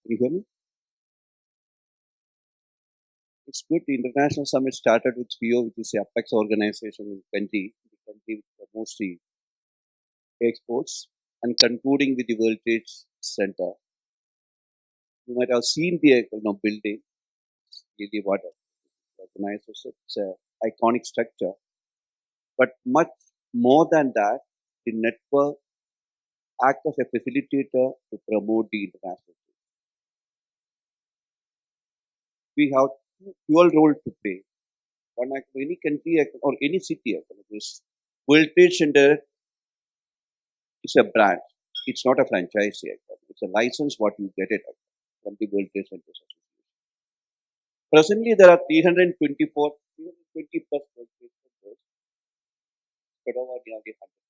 Can you hear me? It's good. The International Summit started with FIO, which is the apex organization in the country with the most exports, and concluding with the World Trade Center. You might have seen the building, the water organized. It's an iconic structure. But much more than that, the network acts as a facilitator to promote the international trade. We have dual role to play. One, any country or any city, this World Trade Center is a brand. It's not a franchise. It's a license what you get it from the World Trade Center Association. Presently, there are 320 plus World Trade Centers spread over nearly 100 countries.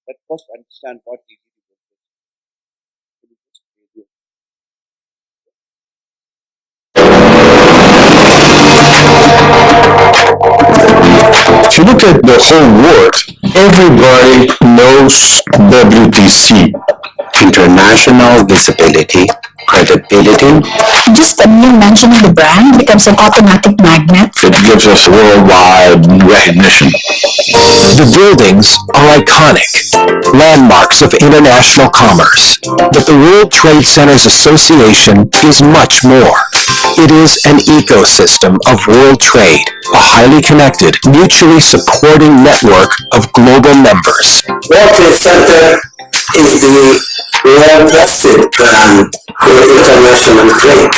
Let's first understand what we need. If you look at the whole world, everybody knows WTC. International visibility, credibility. Just the mere mentioning the brand becomes an automatic magnet. It gives us worldwide recognition. The buildings are iconic, landmarks of international commerce. But the World Trade Centers Association is much more. It is an ecosystem of world trade, a highly connected, mutually supporting network of global members. World Trade Center is the well-tested brand for international trade.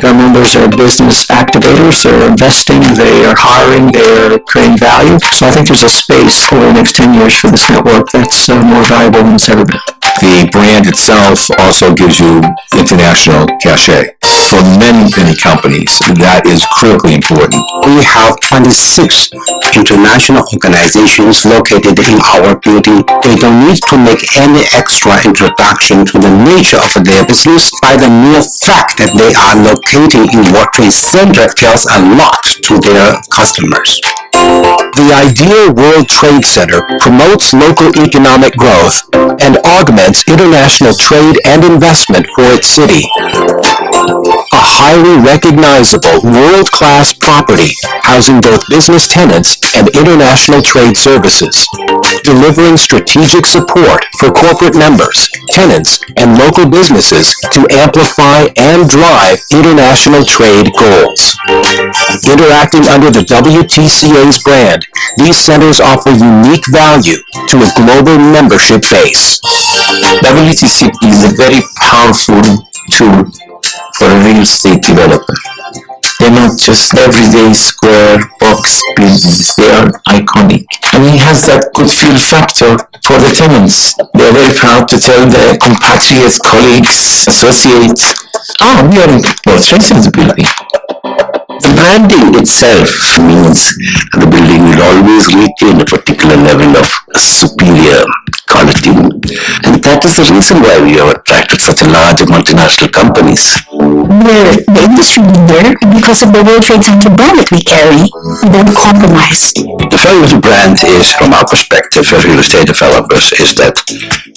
Our members are business activators, they're investing, they are hiring, they're creating value. So I think there's a space over the next 10 years for this network that's more valuable than it's ever been. The brand itself also gives you international cachet. For many companies, that is critically important. We have 26 international organizations located in our building. They don't need to make any extra introduction to the nature of their business. By the mere fact that they are located in World Trade Center tells a lot to their customers. The ideal World Trade Center promotes local economic growth and augments international trade and investment for its city. A highly recognizable world-class property housing both business tenants and international trade services, delivering strategic support for corporate members, tenants, and local businesses to amplify and drive international trade goals. Interacting under the WTCA's brand, these centers offer unique value to a global membership base. WTC is a very powerful tool for a real estate developer. They're not just everyday square box buildings, they are iconic. And it has that good feel factor for the tenants. They're very proud to tell their compatriots, colleagues, associates, we are in World Trade Center building. The branding itself means the building will always retain a particular level of superior quality. And that is the reason why we have attracted such a large multinational companies. We're the industry leader because of the World Trade Center brand that we carry. We don't compromise. The value of the brand is, from our perspective as real estate developers, is that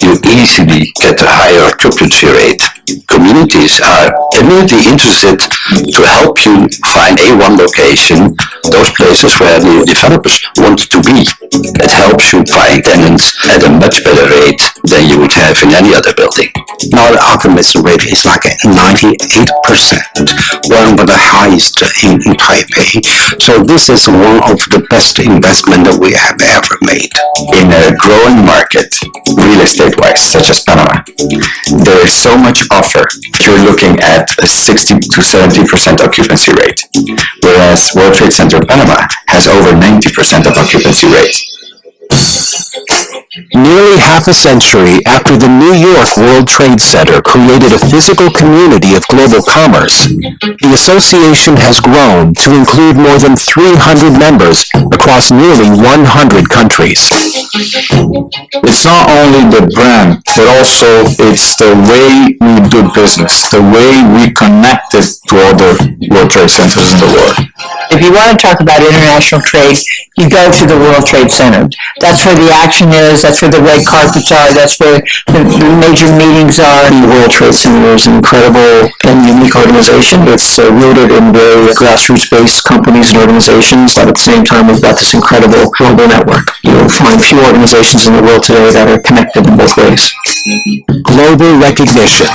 you easily get a higher occupancy rate. Communities are immediately interested to help you find A1 location, those places where the developers want to be. It helps you find tenants at a much better rate than you would have in any other building. Now the occupancy rate is like 98%, one of the highest in Taipei. So this is one of the best investment that we have ever made. In a growing market, real estate-wise, such as Panama, there is so much offer. You're looking at a 60 to 70% occupancy rate, whereas World Trade Center Panama has over 90% of occupancy rate. Nearly half a century after the New York World Trade Center created a physical community of global commerce, the association has grown to include more than 300 members across nearly 100 countries. It's not only the brand, but also it's the way we do business, the way we connect it to other World Trade Centers in the world. If you want to talk about international trade, you go to the World Trade Center. That's where the action is. That's where the red carpets are. That's where the major meetings are. The World Trade Center is an incredible and unique organization. It's rooted in very grassroots-based companies and organizations, but at the same time, we've got this incredible global network. You'll find few organizations in the world today that are connected in both ways. Global recognition,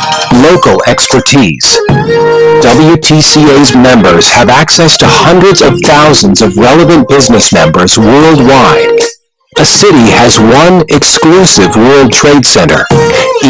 local expertise. WTCA's members have access to hundreds of thousands of relevant business members worldwide. A city has one exclusive World Trade Center,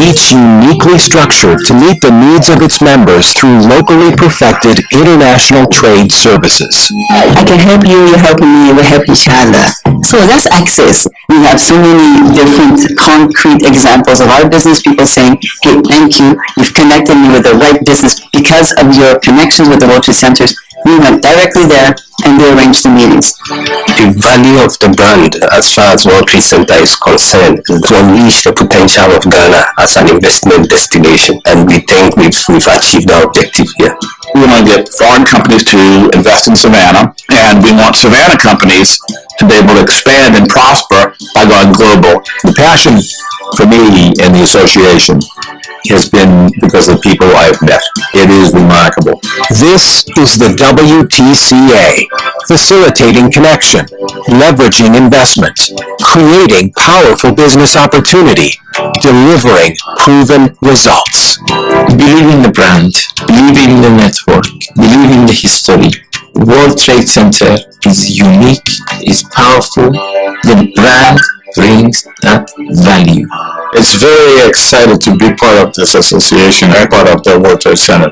each uniquely structured to meet the needs of its members through locally perfected international trade services. I can help you, you're helping me, we help each other. So that's access. We have so many different concrete examples of our business people saying, hey, thank you, you've connected me with the right business. Because of your connections with the World Trade Centers, we went directly there and they arranged the meetings. The value of the brand as far as World Trade Center is concerned is to unleash the potential of Ghana as an investment destination, and we think we've achieved our objective here. We want to get foreign companies to invest in Savannah, and we want Savannah companies to be able to expand and prosper by going global. The passion for me and the association has been because of the people I've met. It is remarkable. This is the WTCA, facilitating connection, leveraging investment, creating powerful business opportunity, delivering proven results. Believe in the brand, believe in the network, believe in the history. World Trade Center is unique, is powerful. The brand brings that value. It's very excited to be part of this association and part of the World Trade Center.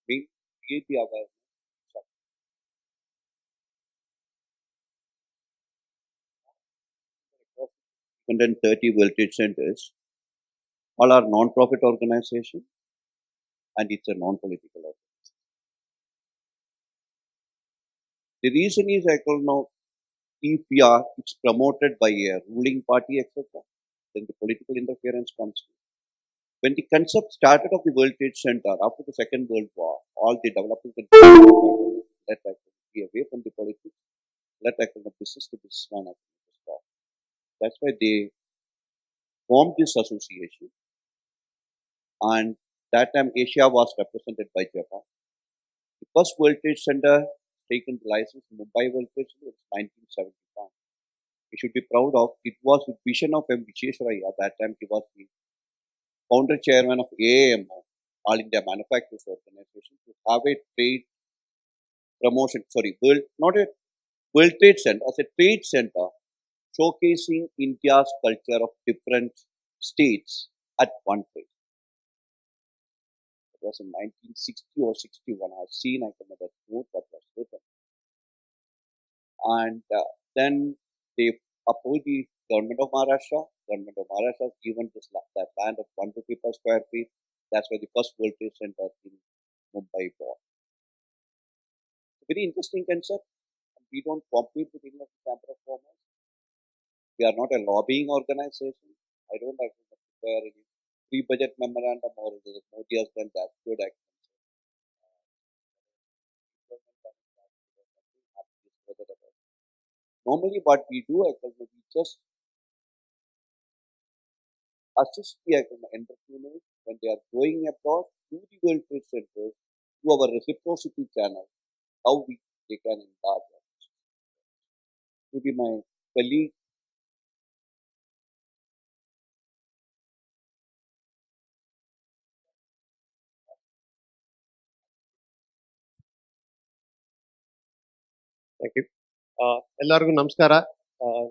We create the awareness. 130 World Trade Centers. All are non-profit organizations, and it's a non-political organization. The reason is, I don't know, if it's promoted by a ruling party, etc., then the political interference comes in. When the concept started of the World Trade Center after the Second World War, all the developing countries let be away from the politics, let business to businessman. That's why they formed this association. And that time Asia was represented by Japan. The first World Trade Center taken the license in Mumbai World Trade Center was 1975. We should be proud of. It was the vision of M. Visheswaraya. At that time he was the founder chairman of AAMO, All India Manufacturers Organization, to have a trade promotion, not a World Trade Center, as a trade center showcasing India's culture of different states at one place. It was in 1960 or 61. I have seen, I can never note that was written. And then they approached the government of Maharashtra. Government of Maharashtra has given that land at 1 rupee per square feet. That's where the first World Trade Center in Mumbai was. Very interesting concept. We don't compete with Indian Chamber of Commerce. We are not a lobbying organization. I don't have to prepare any pre-budget memorandum or Modi has done that. Good action. Normally, what we do, we just assist the entrepreneurs when they are going abroad to the World Trade Center, to our reciprocity channel, how they can enlarge us. Maybe my colleague. Thank you. Ellargu Namaskara.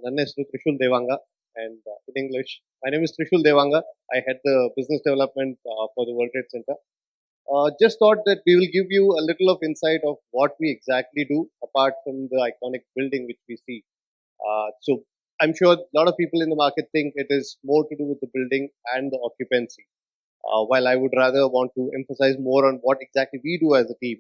Nanne hesaru Trishul Devanga, and in English, my name is Trishul Devanga. I head the business development for the World Trade Center. Just thought that we will give you a little of insight of what we exactly do, apart from the iconic building which we see. So I'm sure a lot of people in the market think it is more to do with the building and the occupancy. While I would rather want to emphasize more on what exactly we do as a team.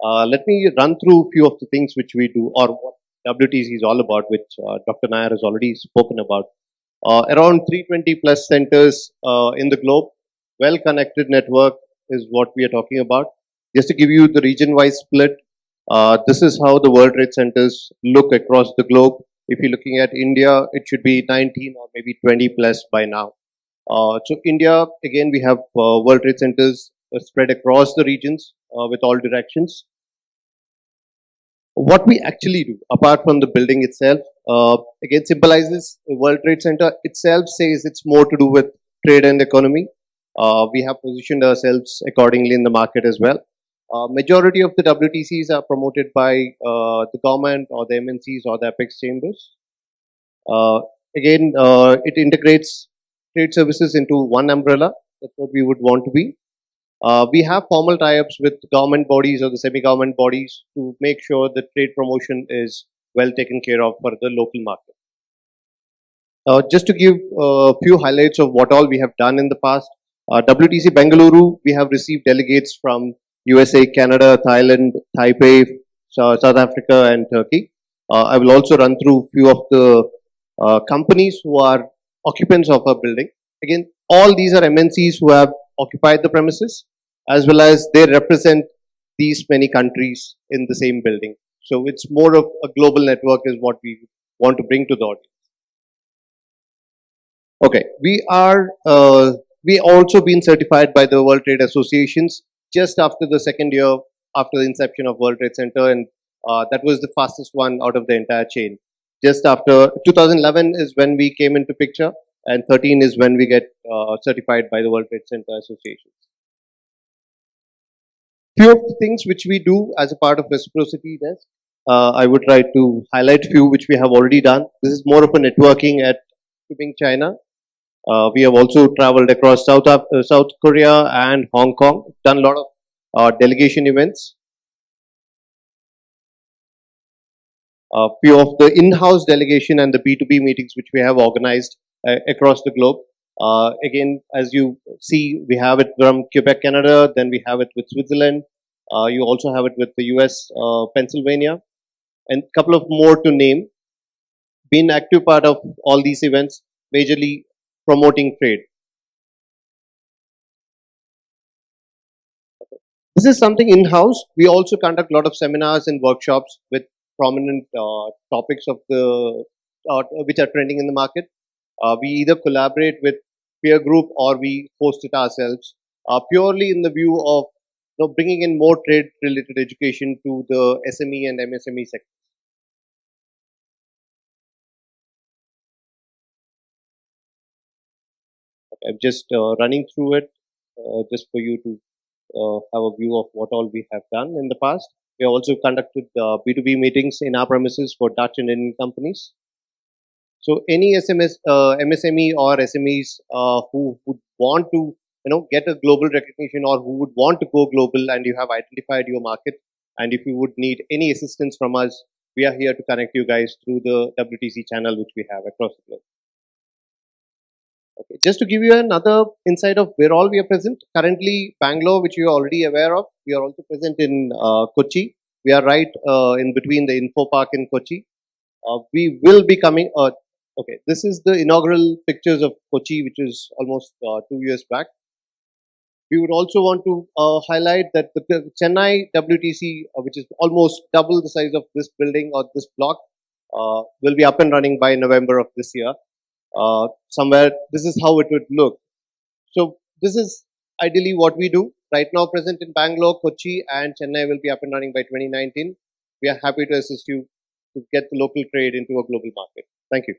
Let me run through a few of the things which we do, or what WTC is all about, which Dr. Nair has already spoken about. Around 320 plus centers in the globe, well-connected network, is what we are talking about. Just to give you the region-wise split, this is how the World Trade Centers look across the globe. If you're looking at India, it should be 19 or maybe 20 plus by now. So India, again, we have World Trade Centers spread across the regions with all directions. What we actually do, apart from the building itself, again symbolizes the World Trade Center itself says it's more to do with trade and economy. We have positioned ourselves accordingly in the market as well. Majority of the WTCs are promoted by the government or the MNCs or the apex chambers. Again, it integrates trade services into one umbrella. That's what we would want to be. We have formal tie-ups with government bodies or the semi-government bodies to make sure that trade promotion is well taken care of for the local market. Just to give a few highlights of what all we have done in the past, WTC Bengaluru, we have received delegates from USA, Canada, Thailand, Taipei, South Africa and Turkey. I will also run through few of the companies who are occupants of our building. Again, all these are MNCs who have occupied the premises, as well as they represent these many countries in the same building. So it's more of a global network is what we want to bring to the audience. Okay, we also been certified by the World Trade Associations just after the second year after the inception of World Trade Center, and that was the fastest one out of the entire chain. Just after 2011 is when we came into picture, and 13 is when we get certified by the World Trade Center Association. Few of the things which we do as a part of reciprocity desk, I would try to highlight few which we have already done. This is more of a networking at Kuping, China. We have also traveled across South Korea and Hong Kong, done a lot of delegation events. A few of the in-house delegation and the B2B meetings which we have organized across the globe. Again, as you see, we have it from Quebec, Canada, then we have it with Switzerland. You also have it with the US, Pennsylvania, and a couple of more to name. Been active part of all these events, majorly promoting trade. This is something in-house. We also conduct a lot of seminars and workshops with prominent topics of the which are trending in the market. We either collaborate with peer group or we host it ourselves, purely in the view of bringing in more trade-related education to the SME and MSME sector. I'm just running through it just for you to have a view of what all we have done in the past. We have also conducted B2B meetings in our premises for Dutch and Indian companies. So any MSME or SMEs who would want to get a global recognition or who would want to go global and you have identified your market, and if you would need any assistance from us, we are here to connect you guys through the WTC channel which we have across the globe. Okay, just to give you another insight of where all we are present, currently Bangalore, which you are already aware of, we are also present in Kochi. We are right in between the Info Park in Kochi. We will be coming, okay, this is the inaugural pictures of Kochi, which is almost 2 years back. We would also want to highlight that the Chennai WTC, which is almost double the size of this building or this block, will be up and running by November of this year. Somewhere, this is how it would look. So this is ideally what we do. Right now present in Bangalore, Kochi and Chennai will be up and running by 2019. We are happy to assist you to get the local trade into a global market. Thank you.